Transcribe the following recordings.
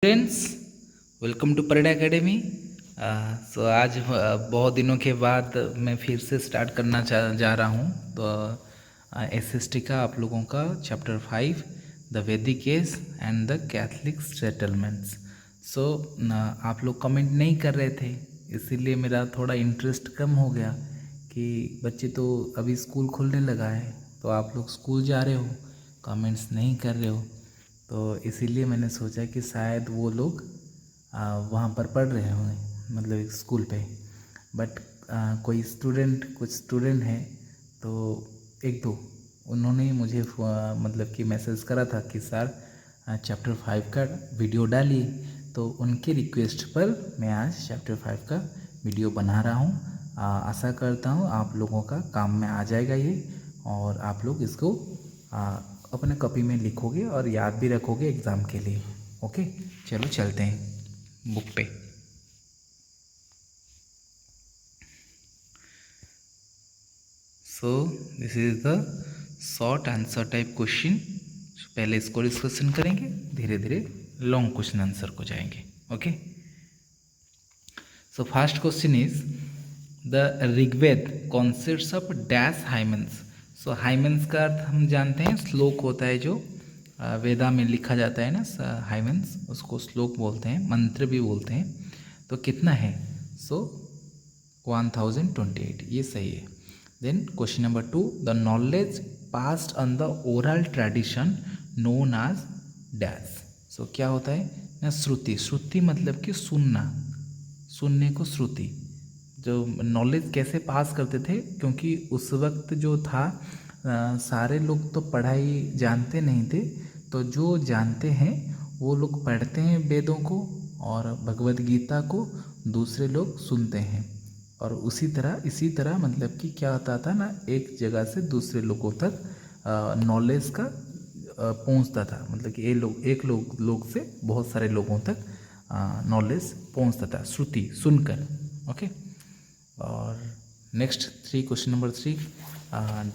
Friends, welcome to parade academy. So आज बहुत दिनों के बाद मैं फिर से स्टार्ट करना जा रहा हूँ। तो एसएसटी का आप लोगों का chapter 5 the Vedic age and the कैथलिक सेटलमेंट्स। सो आप लोग कमेंट नहीं कर रहे थे, इसीलिए मेरा थोड़ा इंटरेस्ट कम हो गया कि बच्चे तो अभी स्कूल खुलने लगा है, तो आप लोग स्कूल जा रहे हो, कमेंट्स नहीं कर रहे हो। तो इसीलिए मैंने सोचा कि शायद वो लोग वहाँ पर पढ़ रहे होंगे, मतलब एक स्कूल पे। बट कुछ स्टूडेंट हैं, तो एक दो उन्होंने मुझे मतलब कि मैसेज करा था कि सर चैप्टर 5 का वीडियो डालिए। तो उनके रिक्वेस्ट पर मैं आज चैप्टर 5 का वीडियो बना रहा हूँ। आशा करता हूँ आप लोगों का काम में आ जाएगा ये, और आप लोग इसको अपने कॉपी में लिखोगे और याद भी रखोगे एग्ज़ाम के लिए। ओके, चलो चलते हैं बुक पे। So this is the short answer type question. पहले इसको डिस्कशन करेंगे, धीरे धीरे लॉन्ग क्वेश्चन आंसर को जाएंगे। Okay, so first question is the Rigveda consists of dash hymns. So hymns का अर्थ हम जानते हैं, श्लोक होता है जो वेदा में लिखा जाता है ना, हाइमेंस, उसको श्लोक बोलते हैं, मंत्र भी बोलते हैं। तो कितना है? सो 1028, ये सही है। Then question number 2, the knowledge passed on the oral tradition known as dash. So क्या होता है ना, श्रुति। श्रुति मतलब कि सुनना, सुनने को श्रुति। जो नॉलेज कैसे पास करते थे, क्योंकि उस वक्त जो था सारे लोग तो पढ़ाई जानते नहीं थे, तो जो जानते हैं वो लोग पढ़ते हैं वेदों को और भगवत गीता को दूसरे लोग सुनते हैं। और इसी तरह मतलब कि क्या होता था ना, एक जगह से दूसरे लोगों तक नॉलेज का पहुंचता था। मतलब कि एक लोग से बहुत सारे लोगों तक नॉलेज पहुंचता था, श्रुति सुनकर। ओके, और next question number 3,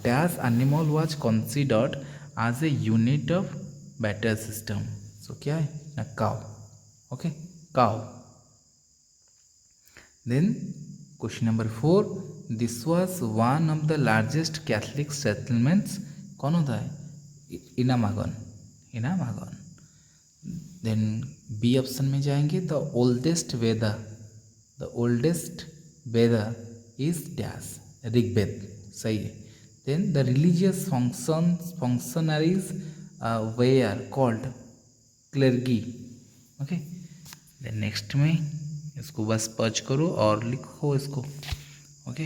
dash animal was considered as a unit of barter system. So क्या है ना, cow. Okay, cow. Then question number 4, this was one of the largest कैथलिक सेटलमेंट्स। कौन होता है? इनामागन। देन बी ऑप्शन में जाएंगे, the oldest Veda is dash, Rigveda. सही है। Then the religious functionaries were called clergy. Okay, then next में इसको बस पर्च करो और लिखो इसको। ओके,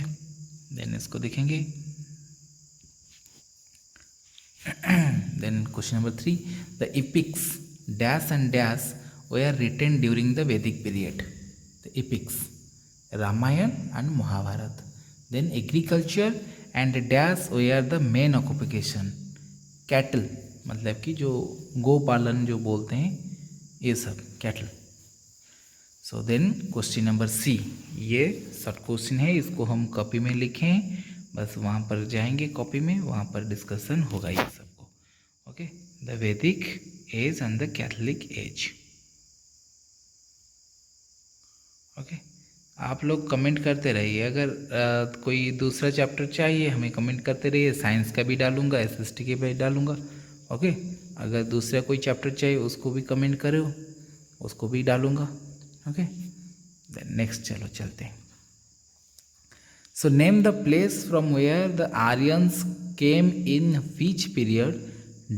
देन इसको देखेंगे। Then question number 3, the epics dash and dash were written during the Vedic period. The epics Ramayana and Mahabharata. Then agriculture and dash were the main occupation. Cattle मतलब कि जो गो पालन जो बोलते हैं, ये सब cattle. So then question number C, ये शॉर्ट क्वेश्चन है, इसको हम कॉपी में लिखें, बस वहाँ पर जाएंगे कॉपी में, वहाँ पर डिस्कशन होगा ये सबको। Okay, the Vedic age and the Catholic age. Okay, आप लोग कमेंट करते रहिए। अगर कोई दूसरा चैप्टर चाहिए हमें कमेंट करते रहिए। साइंस का भी डालूंगा, एसएसटी के भी डालूंगा। ओके, अगर दूसरा कोई चैप्टर चाहिए उसको भी कमेंट करो, उसको भी डालूंगा। ओके, देन नेक्स्ट चलो चलते हैं। So name the place from where the Aryans came in which period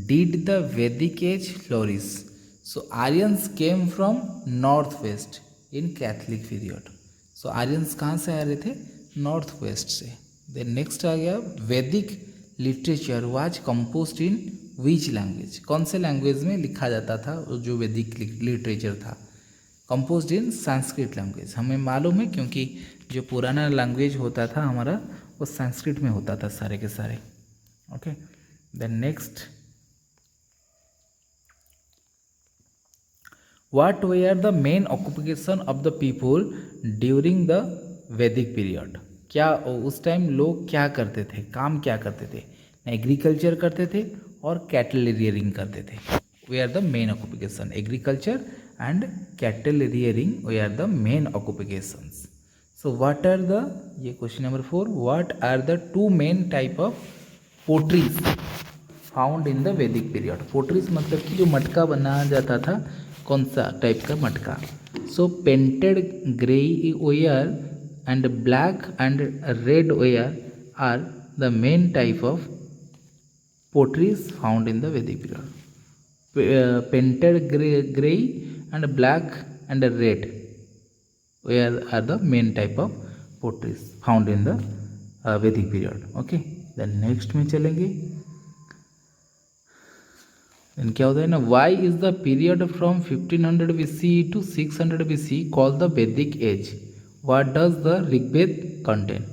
did the Vedic age flourish. So Aryans came from north west in कैथलिक पीरियड। सो आर्यंस कहाँ से आ रहे थे? नॉर्थ वेस्ट से। देन नेक्स्ट आ गया, Vedic literature was composed in which language. कौन से लैंग्वेज में लिखा जाता था जो वैदिक लिटरेचर था? कंपोज्ड इन संस्कृत लैंग्वेज। हमें मालूम है, क्योंकि जो पुराना लैंग्वेज होता था हमारा वो संस्कृत में होता था सारे के सारे। Okay, then next, what were the main occupation of the people during the Vedic period. क्या उस टाइम लोग क्या करते थे, काम क्या करते थे? एग्रीकल्चर करते थे और कैटल रियरिंग करते थे। Were the main occupation, agriculture and cattle rearing were the main occupations. So what are the, ये question number 4, what are the two main type of potteries found in the Vedic period? Potteries मतलब कि जो मटका बनाया जाता था, कौन सा टाइप का मटका? So painted grey ware and black and red ware are the main type of potteries found in the Vedic period. Painted grey and black and red ware are the main type of potteries found in the Vedic period. Okay, then next में चलेंगे. देन क्या होता है ना, why is the period from 1500 BC to 600 BC called the Vedic age? What does the Rigveda contain?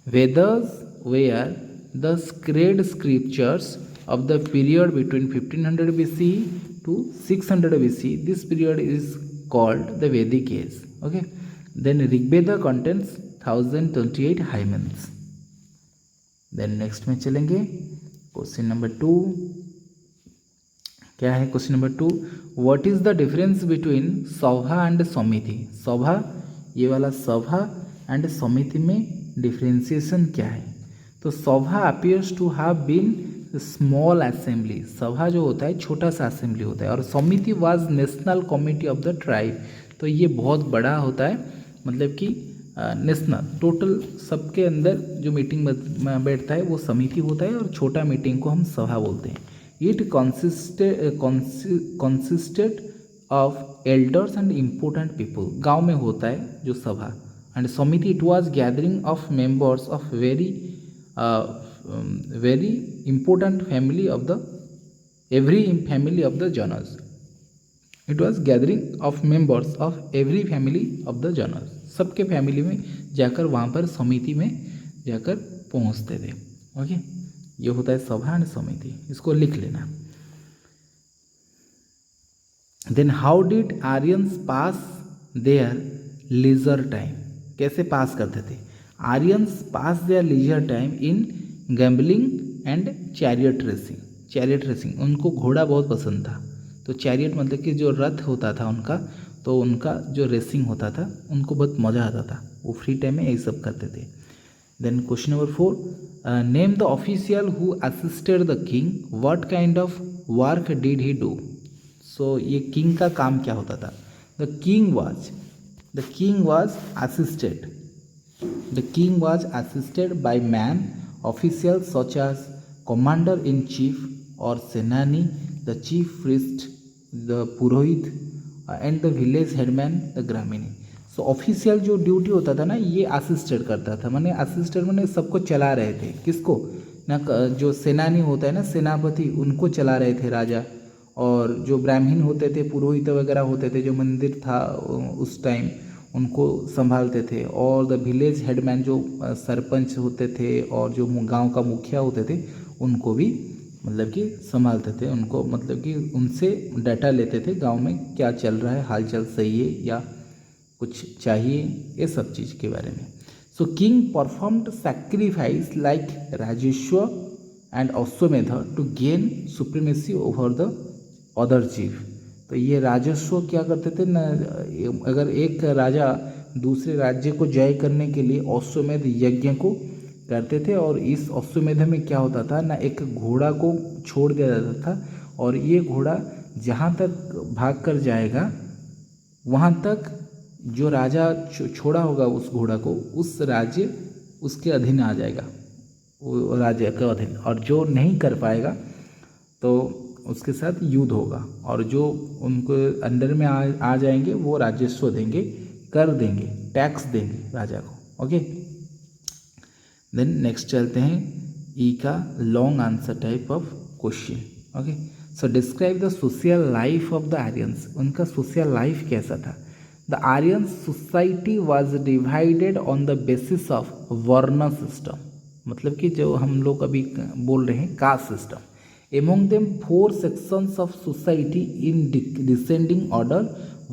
Vedas were the sacred scriptures of the period between 1500 BC to 600 BC. This period is called the Vedic age. Okay. Then Rigveda contains 1028 hymens. Then next में चलेंगे. Question number 2 क्या है? Question number 2, what is the difference between सभा and समिति? सभा, ये वाला सभा एंड समिति में डिफरेंशिएशन क्या है? तो sabha appears to have been small assembly. सभा जो होता है छोटा सा असेंबली होता है, और समिति was national committee of the tribe. तो ये बहुत बड़ा होता है, मतलब कि नेशनल टोटल सबके अंदर जो मीटिंग में बैठता है वो समिति होता है, और छोटा मीटिंग को हम सभा बोलते हैं. It consisted of elders and important people. गांव में होता है जो सभा. एंड समिति it was gathering of members of very important family of the every family of the Janas. It was gathering of members of every family of the Janas. सबके family में जाकर वहाँ पर समिति में जाकर पहुँचते थे. ओके, ये होता है सभा एंड समिति, इसको लिख लेना. Then how did Aryans pass their leisure time? कैसे पास करते थे? Aryans pass their leisure time in gambling and chariot racing. Chariot racing, उनको घोड़ा बहुत पसंद था. तो चैरियट मतलब कि जो रथ होता था उनका, तो उनका जो रेसिंग होता था उनको बहुत मज़ा आता था. वो फ्री टाइम में यही सब करते थे. Then question number 4, name the official who assisted the king. What kind of work did he do? So ये किंग का काम क्या होता था? The king was assisted by many officials such as commander in chief or senani, the chief priest, the purohit and the village headman, the gramini. So official जो duty होता था ना, ये असिस्टेड करता था. माने असिस्टेड माने सबको चला रहे थे. किसको ना? जो सेनानी होता है ना, सेनापति, उनको चला रहे थे राजा. और जो ब्राह्मण होते थे, पुरोहित वगैरह होते थे, जो मंदिर था उस टाइम, उनको संभालते थे. और द विलेज हेडमैन, जो सरपंच होते थे और जो गांव का मुखिया होते थे, उनको भी मतलब कि संभालते थे. उनको मतलब कि उनसे डाटा लेते थे गांव में क्या चल रहा है, हालचाल सही है या कुछ चाहिए, ये सब चीज़ के बारे में. So king performed sacrifice like Rajeshwar and Ashvamedha to gain supremacy over the other chief. तो ये राजस्व क्या करते थे ना, अगर एक राजा दूसरे राज्य को जय करने के लिए अश्वमेध यज्ञ को करते थे. और इस अश्वमेध में क्या होता था ना, एक घोड़ा को छोड़ दिया जाता था, और ये घोड़ा जहाँ तक भाग कर जाएगा वहाँ तक जो राजा छोड़ा होगा उस घोड़ा को, उस राज्य उसके अधीन आ जाएगा, वो राज्य के अधीन. और जो नहीं कर पाएगा तो उसके साथ युद्ध होगा. और जो उनको अंडर में आ जाएंगे वो राजस्व देंगे, कर देंगे, टैक्स देंगे राजा को. ओके, देन नेक्स्ट चलते हैं ई का long answer type of question. Okay, so describe the social life of the Aryans. उनका सोशल लाइफ कैसा था? The Aryan society was divided on the basis of varna system. मतलब कि जो हम लोग अभी बोल रहे हैं caste system. Among them 4 sections of society in descending order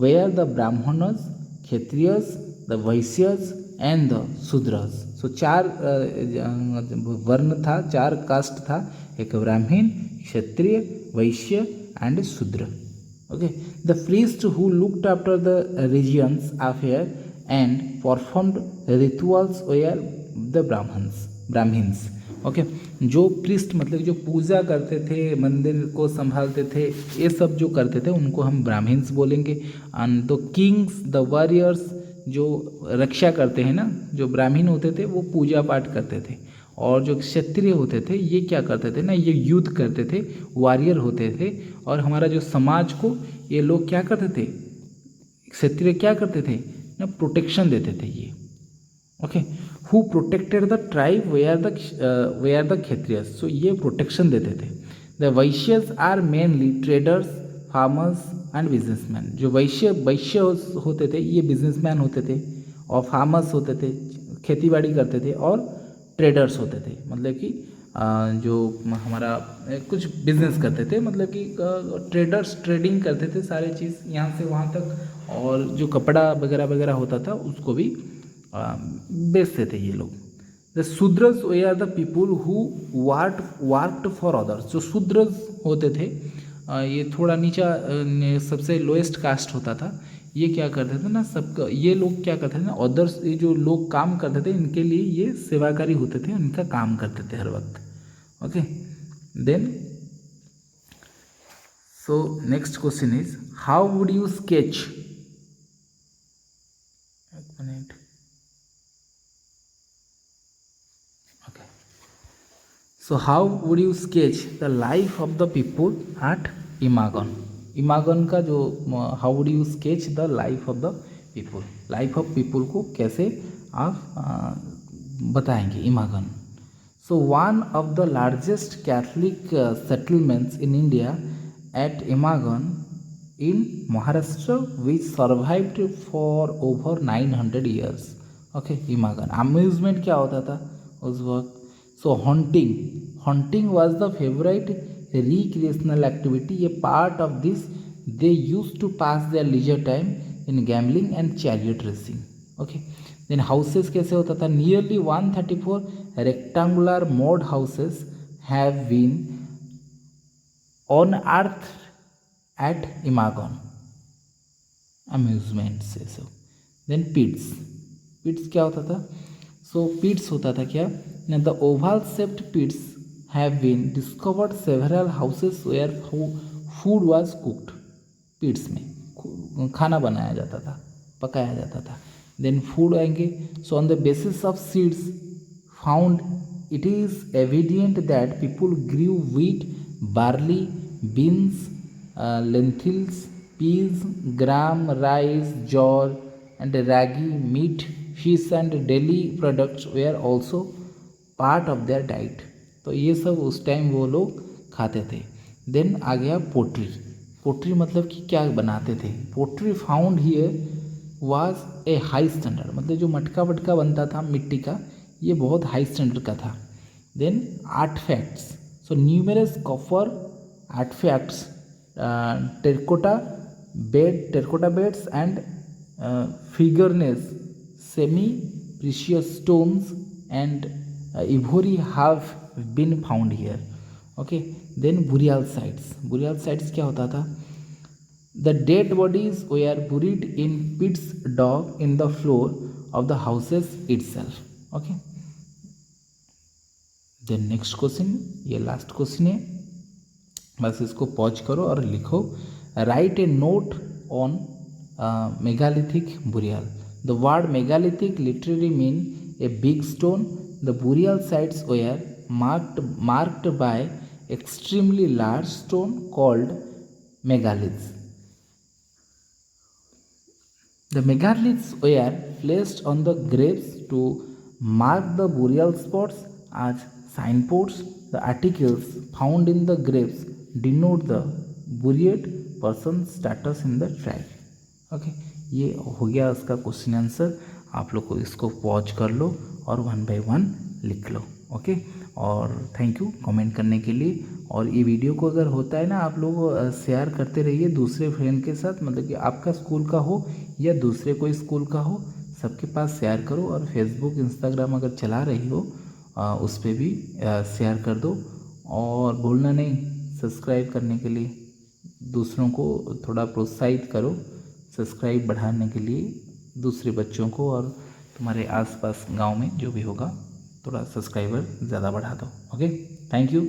were the Brahmanas, Kshatriyas, the Vaishyas and the Shudras. So 4 वर्ण था, 4 कास्ट था. एक ब्राह्मण, क्षत्रिय, वैश्य एंड शूद्र. Okay, the priest who looked after the region's affair and performed rituals were the brahmins. Okay, जो priest मतलब जो पूजा करते थे, मंदिर को संभालते थे, ये सब जो करते थे उनको हम ब्राह्मण्स बोलेंगे. And the Kings, the warriors, जो रक्षा करते हैं ना, जो ब्राह्मण होते थे वो पूजा पाठ करते थे. और जो क्षत्रिय होते थे ये क्या करते थे ना, ये युद्ध करते थे, वॉरियर होते थे. और हमारा जो समाज को ये लोग क्या करते थे, क्षत्रिय क्या करते थे ना, प्रोटेक्शन देते थे ये. Okay, who protected the tribe were the Kshatriyas. So ये प्रोटेक्शन देते थे. The Vaishyas are mainly traders, farmers and businessmen. जो वैश्य होते थे ये बिजनेसमैन होते थे, और फार्मर्स होते थे, खेती बाड़ी करते थे, और ट्रेडर्स होते थे, मतलब कि जो हमारा कुछ बिजनेस करते थे, मतलब कि ट्रेडर्स ट्रेडिंग करते थे, सारे चीज़ यहाँ से वहाँ तक. और जो कपड़ा वगैरह वगैरह होता था उसको भी बेचते थे ये लोग. The Shudras they are the people who worked for others. जो शूद्रस होते थे ये थोड़ा नीचा सबसे लोएस्ट कास्ट होता था. ये क्या करते थे ना, सबका ये लोग क्या करते थे ना, अदर्स, ये जो लोग काम करते थे इनके लिए ये सेवाकारी होते थे, इनका काम करते थे हर वक्त. Okay, then so next question is how would you sketch. एक minute. Okay, so how would you sketch the life of the people at Inamgaon. Inamgaon का जो how would you sketch the life of the people, life of people को कैसे आप बताएंगे Inamgaon. So one of the largest कैथलिक settlements in India at Inamgaon in Maharashtra which survived for over 900 years. Okay, इमागन amusement क्या होता था उस वक्त. So hunting was the favourite recreational activity. A part of this they used to pass their leisure time in gambling and chariot racing. Okay, then houses कैसे होता था. Nearly 134 rectangular mud houses have been unearthed at Imagon amusement से सब. Then pits क्या होता था. So pits होता था क्या, the oval shaped pits have been discovered several houses where food was cooked. pits में खाना बनाया जाता था, पकाया जाता था. then food आएंगे. so on the basis of seeds found it is evident that people grew wheat, barley, beans, lentils, peas, gram, rice, jowar and ragi. Meat, fish and dairy products were also part of their diet. तो ये सब उस time वो लोग खाते थे. Then आ गया pottery मतलब कि क्या बनाते थे. Pottery found here was a high standard, मतलब जो मटका वटका बनता था मिट्टी का, ये बहुत हाई स्टैंडर्ड का था. Then artefacts. So numerous copper artefacts, terracotta beads and figurines, semi precious stones and ivory have been found here. Okay, then burial sites क्या होता था. the dead bodies were buried in pits dug in the floor of the houses itself. Okay, then next question, ये last question है, बस इसको pause करो और लिखो. Right A note on megalithic burial. the word megalithic literally mean a big stone. The burial sites were marked by extremely large stone called megaliths. The megaliths were placed on the graves to mark the burial spots as signposts. The articles found in the graves denote the buried person's status in the tribe. Okay, ये हो गया उसका question answer. आप लोग को इसको pause कर लो और 1 by 1 लिख लो. ओके, और थैंक यू कमेंट करने के लिए. और ये वीडियो को अगर होता है ना, आप लोग शेयर करते रहिए दूसरे फ्रेंड के साथ, मतलब कि आपका स्कूल का हो या दूसरे कोई स्कूल का हो, सबके पास शेयर करो. और फेसबुक इंस्टाग्राम अगर चला रही हो उस पर भी शेयर कर दो. और भूलना नहीं सब्सक्राइब करने के लिए. दूसरों को थोड़ा प्रोत्साहित करो सब्सक्राइब बढ़ाने के लिए, दूसरे बच्चों को और तुम्हारे आसपास गांव में जो भी होगा थोड़ा सब्सक्राइबर ज़्यादा बढ़ा दो। Okay, thank you.